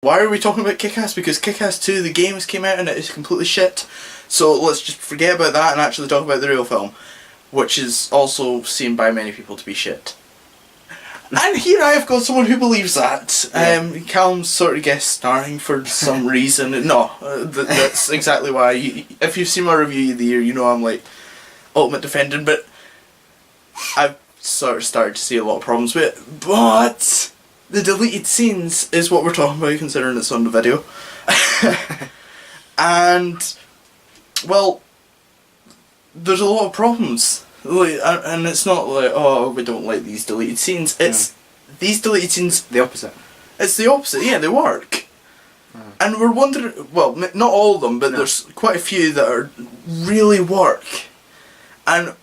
Why are we talking about Kick-Ass? Because Kick-Ass 2, the games came out and it is completely shit. So let's just forget about that and actually talk about the real film, which is also seen by many people to be shit. And here I have got someone who believes that. Yeah. Calum's sort of guest starring for some reason. No, that's exactly why. If you've seen my review of the year, you know I'm like ultimate defending, but I've sort of started to see a lot of problems with it. But the deleted scenes is what we're talking about, considering it's on the video. And, well, there's a lot of problems. Like, and it's not like, oh, we don't like these deleted scenes. It's these deleted scenes. The opposite. It's the opposite. Yeah, they work. And we're wondering. Well, not all of them, but there's quite a few that are really work. And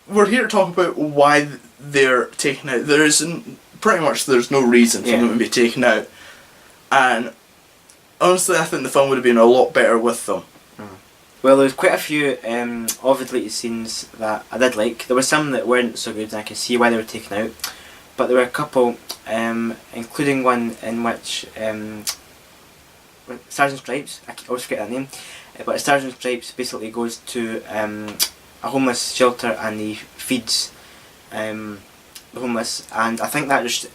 we're here to talk about why they're taken out. There isn't pretty much. There's no reason for them to be taken out. And honestly, I think the film would have been a lot better with them. Well, there was quite a few of the deleted scenes that I did like. There were some that weren't so good, and I can see why they were taken out. But there were a couple, including one in which Sergeant Stripes, I always forget that name, but Sergeant Stripes basically goes to a homeless shelter and he feeds the homeless, and I think that just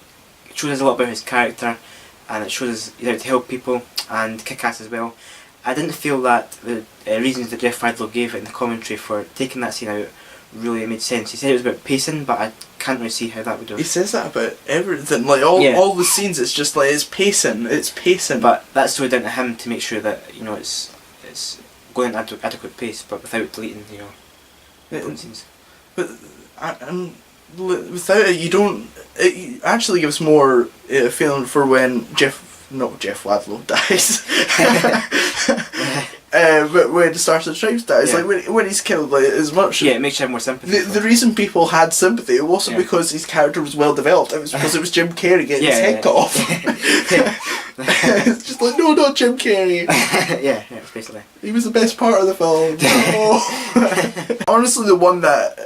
shows us a lot about his character, and it shows us he's out to help people, and Kick-Ass as well. I didn't feel that the reasons that Jeff Wadlow gave in the commentary for taking that scene out really made sense. He said it was about pacing, but I can't really see how that would have. He says that about everything, like all the scenes. It's just like it's pacing. But that's so down to him to make sure that it's going at adequate pace, but without deleting important scenes. But and without it, you don't. It actually gives more feeling for when Jeff Wadlow dies. But when Sergeant Stripes dies, like when he's killed, like as much. Yeah, it makes you have more sympathy. The reason people had sympathy, it wasn't because his character was well developed. It was because it was Jim Carrey getting his head cut off. It's just like no, not Jim Carrey. yeah, basically. He was the best part of the film. Honestly, the one that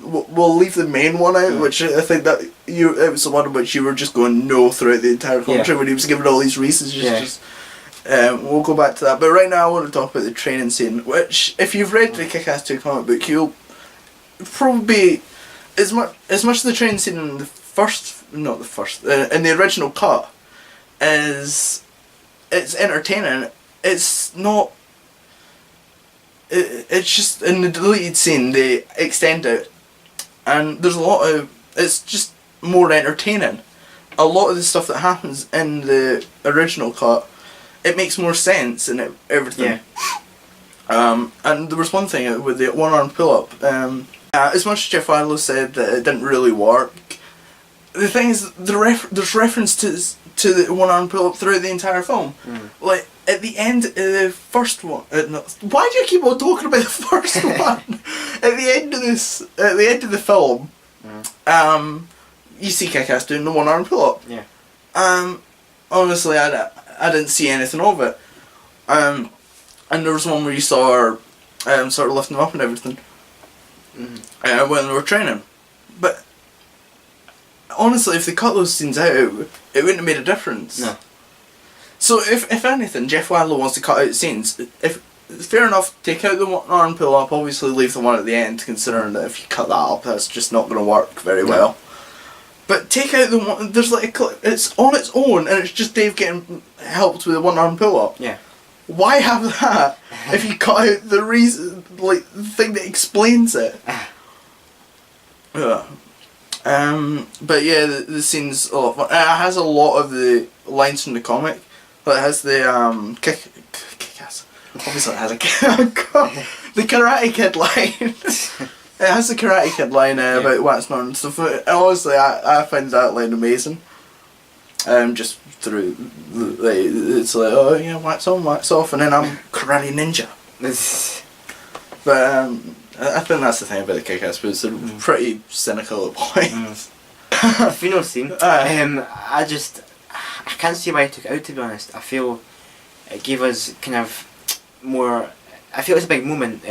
we'll leave the main one out, which I think that it was the one in which you were just going no throughout the entire commentary when he was giving all these reasons. We'll go back to that, but right now I want to talk about the training scene, which, if you've read the Kick-Ass 2 comic book, you'll probably as much of the training scene in in the original cut is it's entertaining. It's not. It's just in the deleted scene they extend it, and there's a lot of. It's just more entertaining. A lot of the stuff that happens in the original cut, it makes more sense and everything. And there was one thing with the one-arm pull-up. As much as Jeff Wadlow said that it didn't really work, the thing is, there's reference to the one-arm pull-up throughout the entire film. Like at the end of the first one. Why do you keep on talking about the first one? At the end of the film, you see Kick-Ass doing the one-arm pull-up. Honestly, I didn't see anything of it. And there was one where you saw her sort of lifting them up and everything when they were training. But honestly, if they cut those scenes out, it wouldn't have made a difference. No. So if anything, Jeff Wadlow wants to cut out scenes. Fair enough, take out the one-arm pull-up, obviously leave the one at the end, considering that if you cut that up, that's just not going to work very well. But take out the one. There's like a clip. It's on its own, and it's just Dave getting helped with a one-arm pull-up. Yeah. Why have that if you cut out the reason, like the thing that explains it? But yeah, the scene's a lot of fun. It has a lot of the lines from the comic. But it has the Kick-Ass. Obviously, it has the Karate Kid line. It has the Karate Kid line about wax not and stuff. Honestly, I find that line amazing. Just through, it's like, oh yeah, wax on, wax off, and then I'm Karate Ninja. But I think that's the thing about the Kick-Ass, but it's pretty cynical at points. The funeral scene, I can't see why I took it out, to be honest. I feel it gave us kind of more. I feel it's a big moment,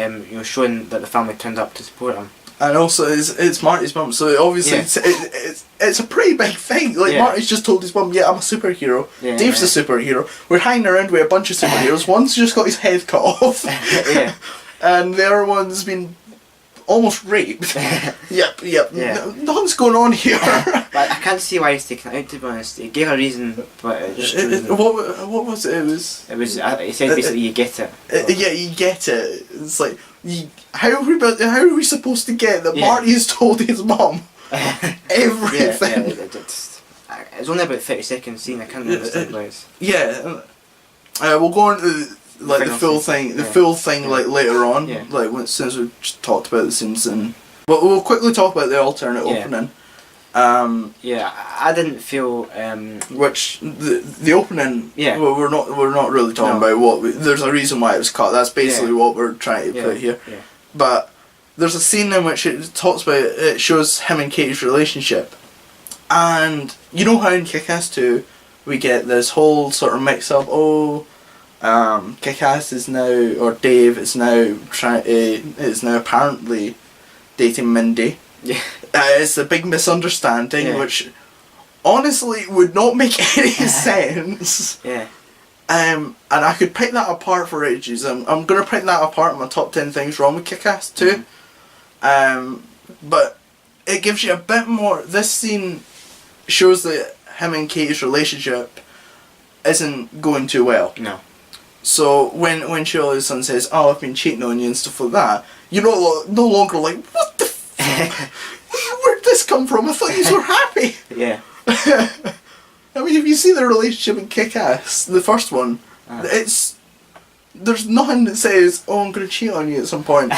showing that the family turned up to support him. And also, it's Marty's mum, so obviously it's a pretty big thing. Like, Marty's just told his mum, I'm a superhero. Yeah, Dave's a superhero. We're hanging around with a bunch of superheroes. One's just got his head cut off. And the other one's been almost raped. Yep. Yeah. Nothing's going on here. But I can't see why he's taken it out, to be honest. He gave a reason, but it just what was it? It was. He said basically, you get it. Yeah, you get it. It's like, how are we supposed to get that Marty has told his mum everything? It's only about 30 seconds scene. I can't understand why it's. Yeah. We'll go on to like the full thing. The full thing like later on. Yeah. Like since we've just talked about the scenes, and we'll quickly talk about the alternate opening. I didn't feel which the opening. Yeah. Well, we're not really talking about what. There's a reason why it was cut. That's basically what we're trying to put here. Yeah. But there's a scene in which it talks about. It shows him and Katie's relationship, and you know how in Kick-Ass 2 we get this whole sort of mix up. Kick-Ass is now, or Dave is now is now apparently dating Mindy. Yeah. It's a big misunderstanding, which honestly would not make any sense. Yeah. And I could pick that apart for ages. I'm gonna pick that apart in my top 10 things wrong with Kick-Ass 2. But it gives you a bit more. This scene shows that him and Katie's relationship isn't going too well. No. So when she all of a sudden says, "Oh, I've been cheating on you" and stuff like that, you're no longer like, "What the where'd this come from? I thought you were happy." Yeah. I mean, if you see the relationship in Kick-Ass, the first one, there's nothing that says, "Oh, I'm gonna cheat on you at some point."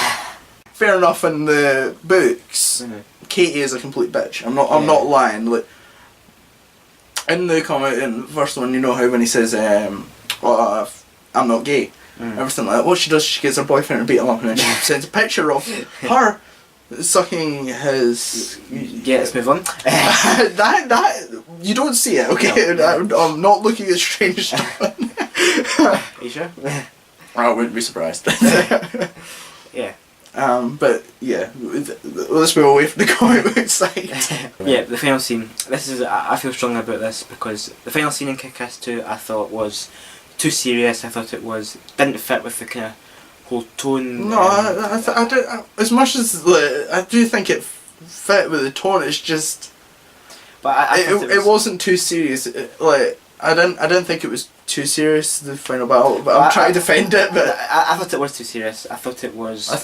Fair enough. In the books, Katie is a complete bitch. I'm not lying. Like, in the comment in the first one, you know how when he says, "I'm not gay," everything like that. What she does, she gets her boyfriend to beat him up, and then she sends a picture of her sucking his. Yeah, let's move on. that you don't see it, okay? No. I'm not looking at strange stuff. Are you sure? I wouldn't be surprised. Yeah. But yeah, let's move away from the comic book side. Yeah, the final scene. I feel strongly about this because the final scene in Kick-Ass 2 I thought was too serious. I thought didn't fit with the kind of whole tone. No, I don't. As much as I do think it fit with the tone, it's just. But it wasn't too serious. I didn't think it was too serious, the final battle. But I'm trying to defend it. But I thought it was too serious. I thought it was. I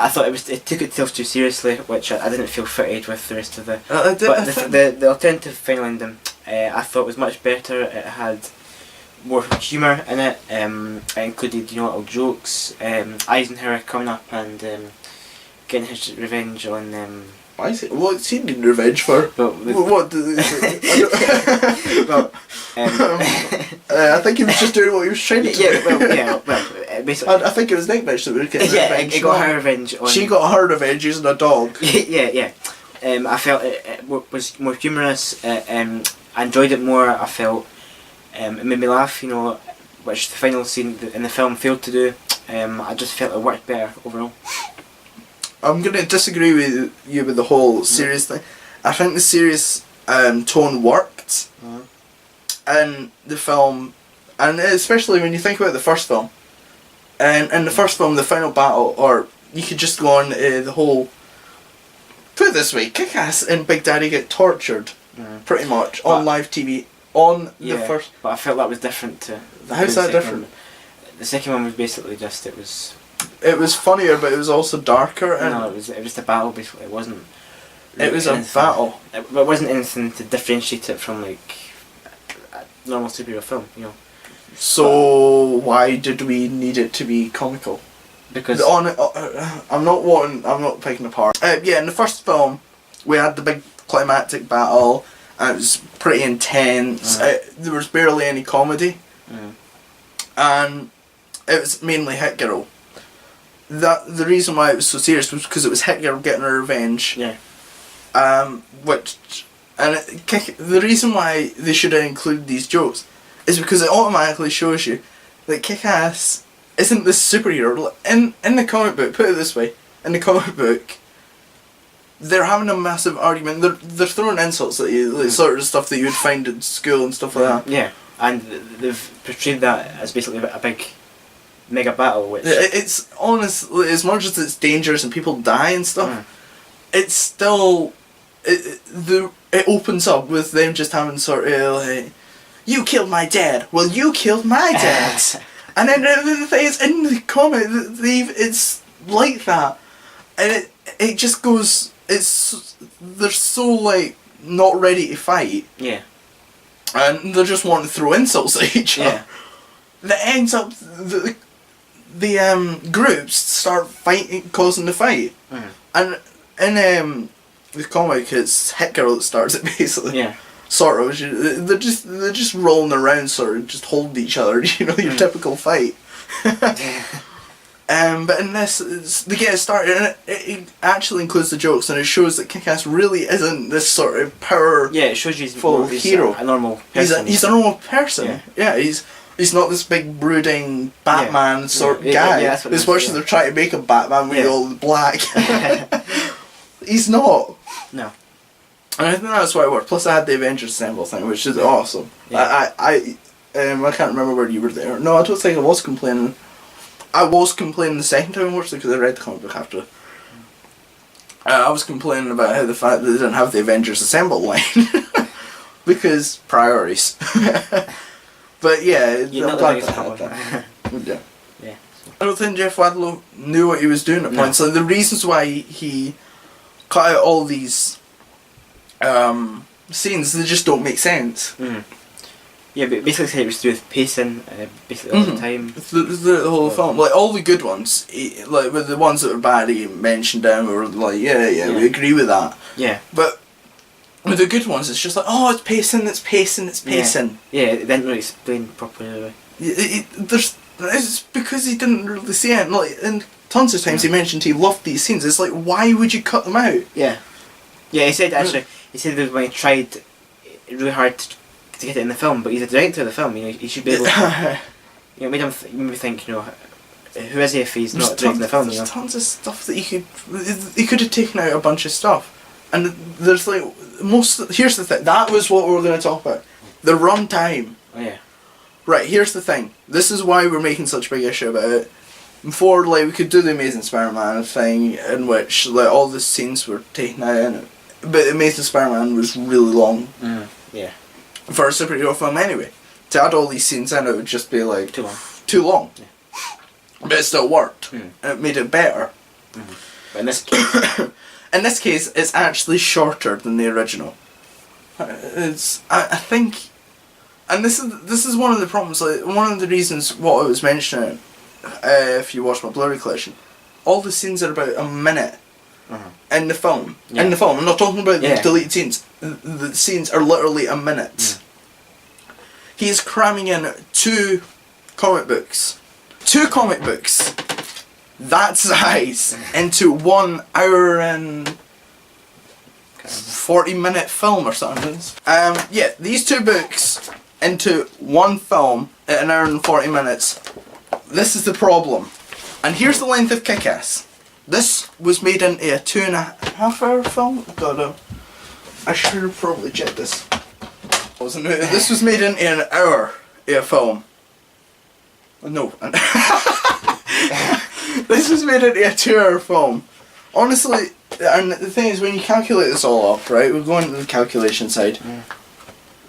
thought it took itself too seriously, which I didn't feel fitted with the rest of the. The alternative final ending, I thought was much better. It had more humour in it. It included little jokes. Eisenhower coming up and getting his revenge on. What's he needing revenge for? What? I think he was just doing what he was trying to do. Basically. I think it was Nick Mitch that was getting revenge. He got her revenge. She got her revenge using a dog. Yeah. I felt it was more humorous. I enjoyed it more. I felt it made me laugh, which the final scene in the film failed to do. I just felt it worked better overall. I'm going to disagree with you with the whole serious thing. I think the serious tone worked in the film, and especially when you think about the first film. And in the first film, the final battle, or you could just go on the whole. Put it this way: Kick-Ass and Big Daddy get tortured, pretty much on live TV. The first. But I felt that was different to. How's that different? The second one was basically just It was funnier, but it was also darker. And no, it was just a battle. Basically, it wasn't. It was a battle. It wasn't anything to differentiate it from a normal superhero film, So why did we need it to be comical? Because I'm not picking apart. In the first film, we had the big climactic battle, and it was pretty intense. There was barely any comedy, and it was mainly Hit Girl. The reason why it was so serious was because it was Hit Girl getting her revenge. Yeah. The reason why they should have included these jokes is because it automatically shows you that Kick-Ass isn't this superhero. In the comic book, put it this way, in the comic book, they're having a massive argument. They're throwing insults at you, like sort of stuff that you would find in school and stuff like that. Yeah, and they've portrayed that as basically a big mega battle, which it's honestly, as much as it's dangerous and people die and stuff, it's still it opens up with them just having sort of like, you killed my dad. Well, you killed my dad. And then the thing is, in the comic, it's like that, and it just goes. They're so like not ready to fight. Yeah. And they're just wanting to throw insults at each other. That ends up the groups start fighting, causing the fight. And in the comic, it's Hit Girl that starts it basically. Yeah. Sort of. They're just rolling around, sort of just holding each other. You know, your typical fight. But in this, they get it started, and it actually includes the jokes, and it shows that Kick-Ass really isn't this sort of power. Yeah, it shows you full hero. A normal person. He's a normal person. Yeah, he's not this big brooding Batman sort of guy. Yeah, that's what as much as they're trying to make a Batman with all the black. He's not. No. And I think that's why it worked. Plus, I had the Avengers Assemble thing, which is awesome. Yeah. I can't remember whether you were there. No, I don't think I was complaining. I was complaining the second time I watched it because I read the comic book after. I was complaining about how the fact that they didn't have the Avengers Assemble line because priorities. But yeah, I'm glad that. Yeah. Yeah. I don't think Jeff Wadlow knew what he was doing at points. Like the reasons why he cut out all these scenes, they just don't make sense. Yeah, but basically it was to do with pacing, basically all the time. The whole film, like all the good ones, like with the ones that were bad, he mentioned them, we were like, yeah, we agree with that. Yeah. But with the good ones, it's just like, oh, it's pacing. Yeah, it didn't really explain properly. It's because he didn't really see it. Like, and tons of times he mentioned he loved these scenes. It's like, why would you cut them out? Yeah. Yeah, he said actually, that when he tried really hard to get it in the film, but he's the director of the film, you know, he should be able to, you know, made me think, you know, who is he if he's not directing the film, you know? There's tons of stuff that he could have taken out a bunch of stuff, and there's like, here's the thing, that was what we were going to talk about, the run time. Oh yeah. Right, here's the thing, this is why we're making such a big issue about it. Before, like, we could do the Amazing Spider-Man thing, in which, like, all the scenes were taken out in it, but Amazing Spider-Man was really long. Yeah. For a superhero film anyway. To add all these scenes in, it would just be like too long. Yeah. But it still worked. And it made it better. But in this case it's actually shorter than the original. I think, and this is one of the problems, like one of the reasons what I was mentioning, if you watch my Blu-ray collection, all the scenes are about a minute. In the film. Yeah. In the film. I'm not talking about the deleted scenes. The scenes are literally a minute. He's cramming in 2 comic books. 2 comic books that size into 1 hour and 40-minute film or something. Yeah, these 2 books into 1 film at 1 hour and 40 minutes. This is the problem. And here's the length of Kick-Ass. This was made into a 2.5 hour film. I should have probably checked this. This was made into an hour film. No. This was made into a 2-hour film. Honestly, and the thing is, when you calculate this all up, right, we're going to the calculation side.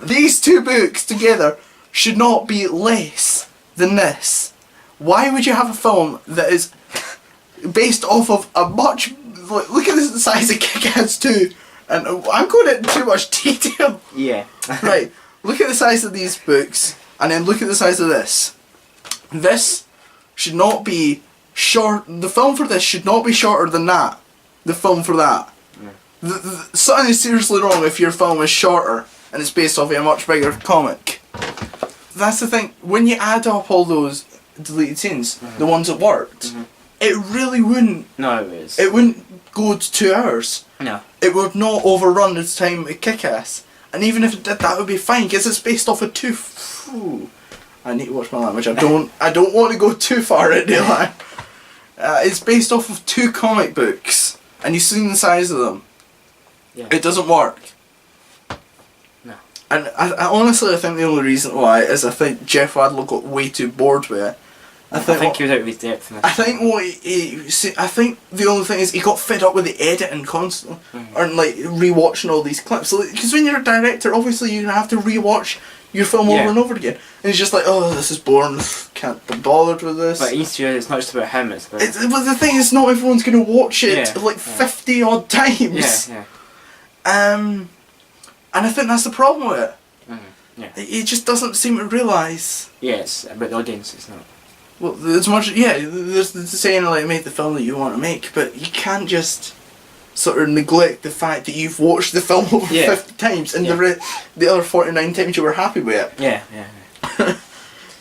These 2 books together should not be less than this. Why would you have a film that is based off of a much... Look at the size of Kick-Ass 2. And I'm going into too much detail. Yeah. Right. Look at the size of these books. And then look at the size of this. This should not be short... The film for this should not be shorter than that. The film for that. Something is seriously wrong if your film is shorter and it's based off of a much bigger comic. That's the thing. When you add up all those deleted scenes, the ones that worked... It really wouldn't. No, it is. It wouldn't go to 2 hours. No. It would not overrun its time at Kick-Ass. And even if it did, that would be fine because it's based off of 2. I need to watch my language. I don't want to go too far into that. It's based off of 2 comic books, and you've seen the size of them. Yeah. It doesn't work. No. And I honestly, I think the only reason why is I think Jeff Wadlow got way too bored with it. I think he was out of his depth in this. I think I think the only thing is he got fed up with the editing constantly, and like rewatching all these clips. Because when you're a director, obviously you have to rewatch your film over and over again, and he's just like, oh, this is boring. Can't be bothered with this. But it's not just about him. It's about. But the thing is, not everyone's going to watch it like 50 odd times. Yeah. And I think that's the problem with it. Yeah. He just doesn't seem to realise. Yeah, it's about the audience. It's not. Well, there's much. Yeah, there's the saying like, make the film that you want to make, but you can't just sort of neglect the fact that you've watched the film over 50 times and the other 49 times you were happy with it. Yeah.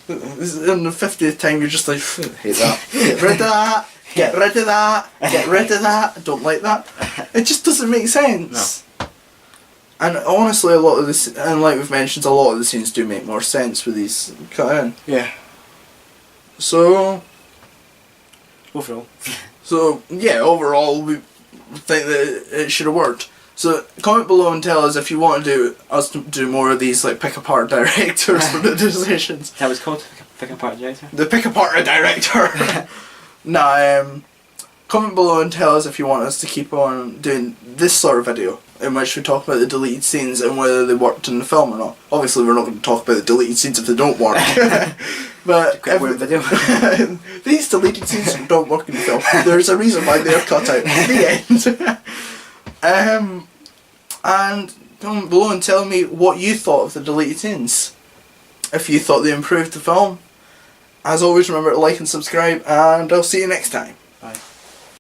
And the 50th time you're just like, hate that. Get rid of that. Get rid of that. Get rid of that. I don't like that. It just doesn't make sense. No. And honestly, a lot of this, and like we've mentioned, a lot of the scenes do make more sense with these cut in. Yeah. So. Overall. So yeah, overall we think that it should have worked. So comment below and tell us if you want to do more of these like pick apart directors for the decisions. That was called pick apart director. The pick apart a director. Comment below and tell us if you want us to keep on doing this sort of video in which we talk about the deleted scenes and whether they worked in the film or not. Obviously we're not going to talk about the deleted scenes if they don't work. But video. These deleted scenes don't work in the film. There's a reason why they're cut out. The end. And comment below and tell me what you thought of the deleted scenes. If you thought they improved the film. As always, remember to like and subscribe, and I'll see you next time.